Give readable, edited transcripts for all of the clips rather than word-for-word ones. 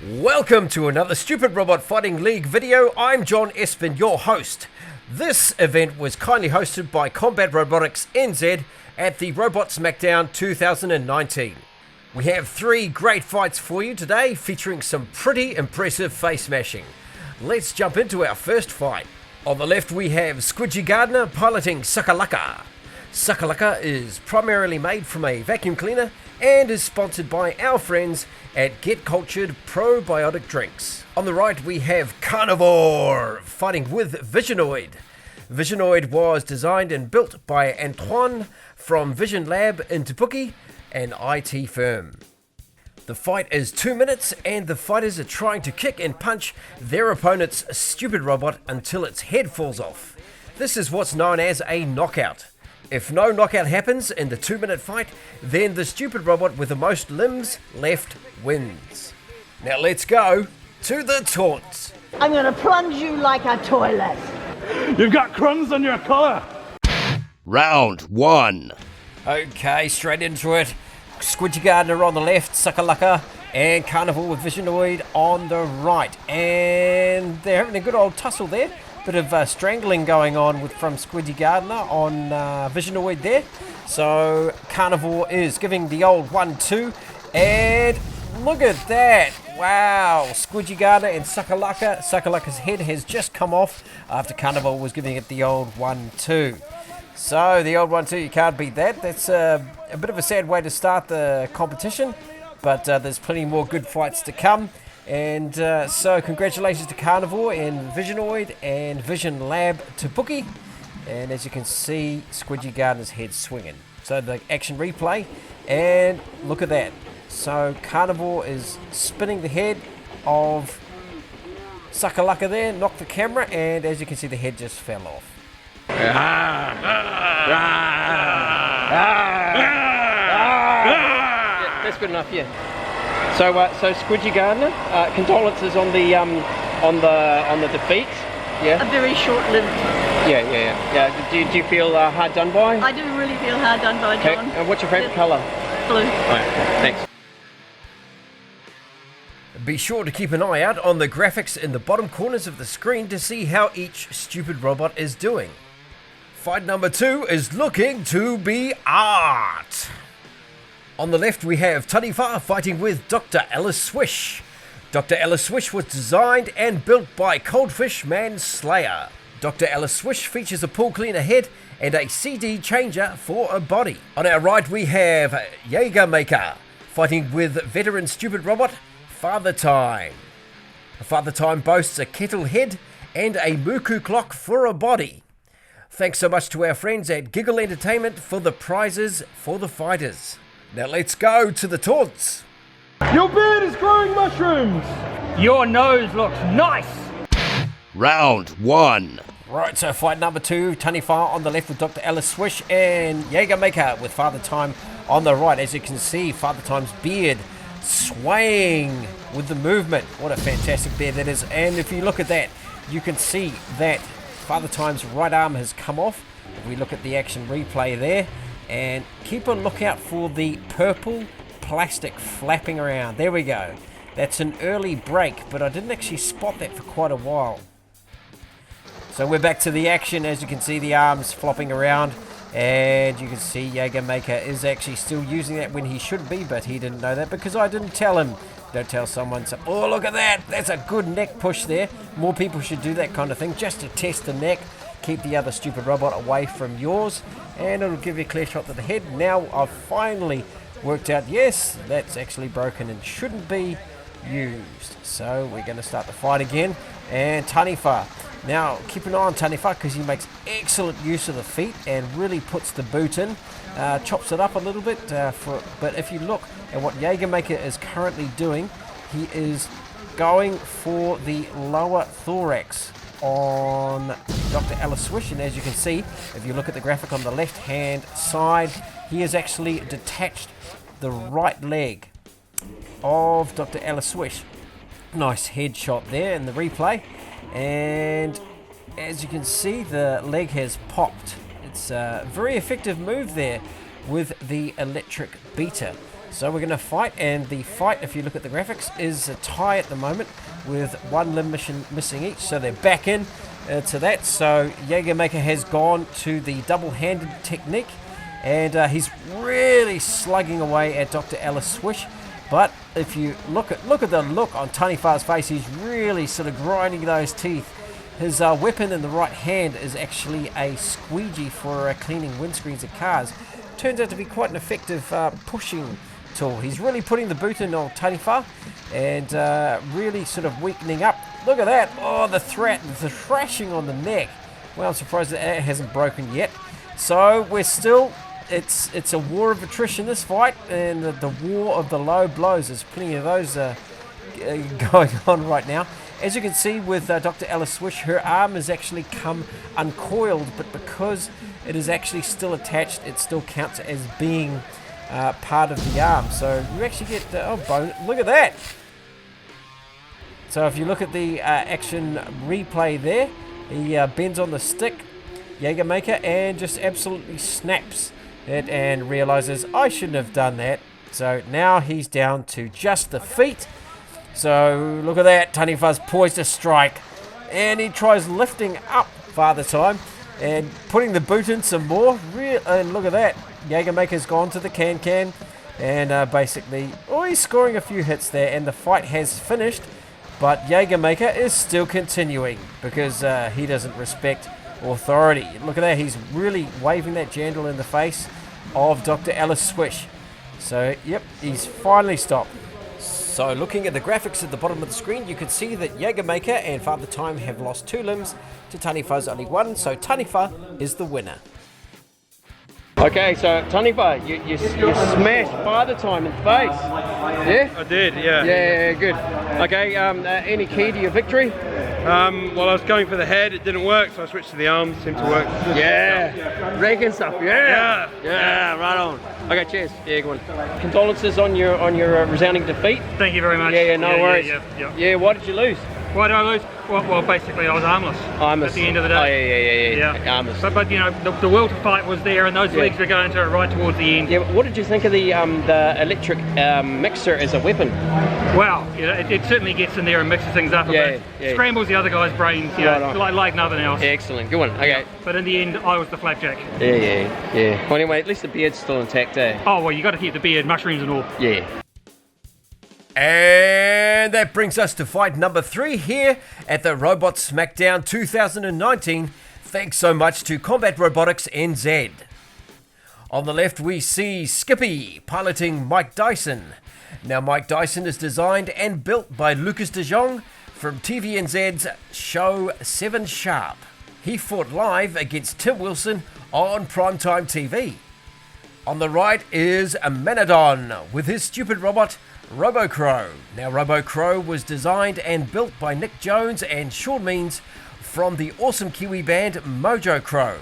Welcome to another Stupid Robot Fighting League video. I'm John Espin, your host. This event was kindly hosted by Combat Robotics NZ at the Robot Smackdown 2019. We have 3 great fights for you today, featuring some pretty impressive face smashing. Let's jump into our first fight. On the left we have Squidgy Gardner piloting Suckalucka. Suckalucka is primarily made from a vacuum cleaner and is sponsored by our friends at Get Cultured Probiotic Drinks. On the right we have Carnivore fighting with Visionoid. Visionoid was designed and built by Antoine from Vision Lab in Te, an IT firm. The fight is 2 minutes and the fighters are trying to kick and punch their opponent's stupid robot until its head falls off. This is what's known as a knockout. If no knockout happens in the 2-minute fight, then the stupid robot with the most limbs left wins. Now let's go to the taunts. I'm gonna plunge you like a toilet. You've got crumbs on your collar. Round 1. Okay, straight into it. Squidgy Gardner on the left, Suckalucka and Carnival with Visionoid on the right. And they're having a good old tussle there. Bit of strangling going on from Squidgy Gardner on Visionoid there. So Carnivore is giving the old 1-2. And look at that. Wow. Squidgy Gardner and Suckalucka. Suckalukka's head has just come off after Carnivore was giving it the old 1-2. So the old 1-2, you can't beat that. That's a bit of a sad way to start the competition. But there's plenty more good fights to come. And so congratulations to Carnivore and Visionoid and Vision Lab Te. And as you can see, Squidgy Gardner's head swinging. So the action replay, and look at that. So Carnivore is spinning the head of Suckalucka there, knocked the camera, and as you can see, the head just fell off. Yeah, that's good enough, yeah. So Squidgy Gardner, condolences on the defeat. Yeah. A very short-lived. Yeah. Do you feel hard done by? I do really feel hard done by, John. Okay. And what's your favourite colour? Blue. Thanks. Be sure to keep an eye out on the graphics in the bottom corners of the screen to see how each stupid robot is doing. Fight number 2 is looking to be art. On the left we have Taniwha fighting with Dr. Alice Swish. Dr. Alice Swish was designed and built by Coldfish Man Slayer. Dr. Alice Swish features a pool cleaner head and a CD changer for a body. On our right we have Jaeger Maker fighting with veteran stupid robot Father Time. Father Time boasts a kettle head and a Muku clock for a body. Thanks so much to our friends at Giggle Entertainment for the prizes for the fighters. Now let's go to the taunts. Your beard is growing mushrooms. Your nose looks nice. Round 1. Right, so fight number 2, Taniwha on the left with Dr. Alice Swish and Jaeger Maker with Father Time on the right. As you can see, Father Time's beard swaying with the movement. What a fantastic beard that is. And if you look at that, you can see that Father Time's right arm has come off. If we look at the action replay there, and keep a lookout for the purple plastic flapping around. There we go. That's an early break, but I didn't actually spot that for quite a while. So we're back to the action. As you can see, the arms flopping around, and you can see Jaeger Maker is actually still using that when he should be, but he didn't know that because I didn't tell him. Don't tell someone. So, oh, look at that. That's a good neck push there. More people should do that kind of thing just to test the neck. Keep the other stupid robot away from yours, and it'll give you a clear shot to the head. Now I've finally worked out, yes, that's actually broken and shouldn't be used. So we're going to start the fight again. And Taniwha. Now keep an eye on Taniwha because he makes excellent use of the feet and really puts the boot in. Chops it up a little bit. But if you look at what Jaeger Maker is currently doing, he is going for the lower thorax on Dr. Alice Swish, and as you can see, if you look at the graphic on the left hand side, he has actually detached the right leg of Dr. Alice Swish. Nice headshot there in the replay, and as you can see, the leg has popped. It's a very effective move there with the electric beater. So we're going to fight, and the fight, if you look at the graphics, is a tie at the moment with one limb missing each. So they're back in to that. So Jägermaker has gone to the double-handed technique, and he's really slugging away at Dr. Alice Swish. But if you look at the look on Taniwha's face, he's really sort of grinding those teeth. His weapon in the right hand is actually a squeegee for cleaning windscreens of cars. Turns out to be quite an effective pushing tool. He's really putting the boot in on Taniwha and really sort of weakening up. Look at that. Oh, the thrashing on the neck. Well, I'm surprised that it hasn't broken yet. So we're still, it's a war of attrition, this fight, and the war of the low blows. There's plenty of those going on right now. As you can see with Dr. Alice Swish, her arm has actually come uncoiled, but because it is actually still attached, it still counts as being part of the arm. So you actually get, bone. Look at that. So if you look at the action replay there, he bends on the stick, Jägermaker, and just absolutely snaps it and realizes, I shouldn't have done that. So now he's down to just the feet. So look at that, Taniwha's poised to strike, and he tries lifting up Father Time and putting the boot in some more. And look at that, Jägermaker's gone to the can, and basically, he's scoring a few hits there, and the fight has finished. But Jägermaker is still continuing because he doesn't respect authority. Look at that, he's really waving that jandal in the face of Dr. Alice Swish. So yep, he's finally stopped. So looking at the graphics at the bottom of the screen, you can see that Jägermaker and Father Time have lost 2 limbs to Taniwha's only 1, so Taniwha is the winner. Okay, so Taniwha, you smashed Father Time in the face. Yeah? I did, yeah. Yeah, good. Okay, any key to your victory? Well, I was going for the head, it didn't work, so I switched to the arms, seemed to work. Yeah, ranking stuff, yeah, right on. Okay, cheers. Yeah, good one. Condolences on your resounding defeat. Thank you very much. Yeah, no worries. Yeah. Why did you lose? Why did I lose? Well, basically I was armless. At the end of the day. Oh, yeah. Armless. But you know, the will to fight was there, and those legs were going to it right towards the end. Yeah, what did you think of the electric mixer as a weapon? Well, you know, it certainly gets in there and mixes things up a bit. Yeah. Scrambles the other guy's brains, you know, like nothing else. Excellent, good one. Okay. But in the end, I was the flapjack. Yeah. Well, anyway, at least the beard's still intact, eh? Oh well, you got to keep the beard, mushrooms and all. Yeah. And that brings us to fight number 3 here at the Robot Smackdown 2019. Thanks so much to Combat Robotics NZ. On the left we see Skippy piloting Mike Dyson. Now Mike Dyson is designed and built by Lucas de Jong from TVNZ's show 7 Sharp. He fought live against Tim Wilson on Primetime TV. On the right is Amenadon with his stupid robot RoboCrow. Now RoboCrow was designed and built by Nick Jones and Sean Means from the awesome Kiwi band Mojo Crow.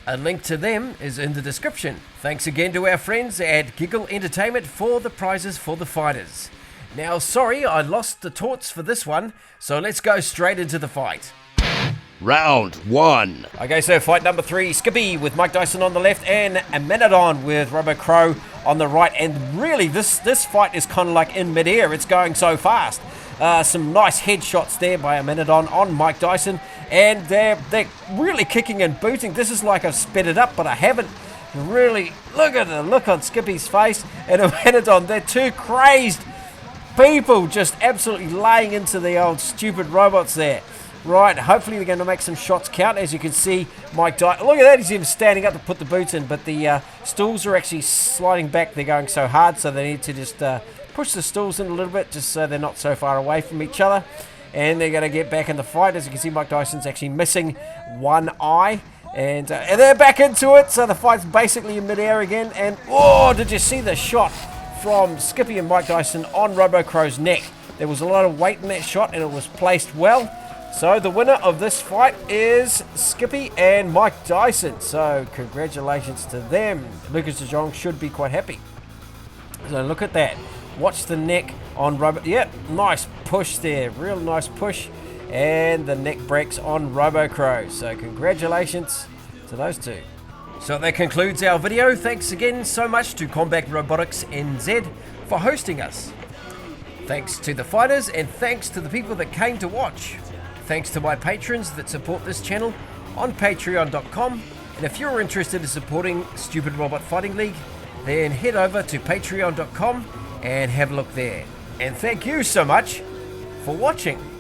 A link to them is in the description. Thanks again to our friends at Giggle Entertainment for the prizes for the fighters. Now sorry I lost the torts for this one, so let's go straight into the fight. Round 1. Okay, so fight number 3, Skippy with Mike Dyson on the left and Amenadon with RoboCrow on the right. And really, this fight is kind of like in midair. It's going so fast. Some nice headshots there by Amenadon on Mike Dyson. And they're really kicking and booting. This is like I've sped it up, but I haven't. Really, look at the look on Skippy's face and Amenadon. They're 2 crazed people just absolutely laying into the old stupid robots there. Right, hopefully they're going to make some shots count. As you can see, Mike Dyson, look at that, he's even standing up to put the boots in, but the stools are actually sliding back. They're going so hard, so they need to just push the stools in a little bit, just so they're not so far away from each other. And they're going to get back in the fight. As you can see, Mike Dyson's actually missing one eye. And they're back into it, so the fight's basically in midair again. And, did you see the shot from Skippy and Mike Dyson on RoboCrow's neck? There was a lot of weight in that shot, and it was placed well. So the winner of this fight is Skippy and Mike Dyson. So congratulations to them. Lucas de Jong should be quite happy. So look at that. Watch the neck on Robo. Yep, nice push there. Real nice push. And the neck breaks on RoboCrow. So congratulations to those two. So that concludes our video. Thanks again so much to Combat Robotics NZ for hosting us. Thanks to the fighters and thanks to the people that came to watch. Thanks to my patrons that support this channel on patreon.com. And if you're interested in supporting Stupid Robot Fighting League, then head over to patreon.com and have a look there. And thank you so much for watching.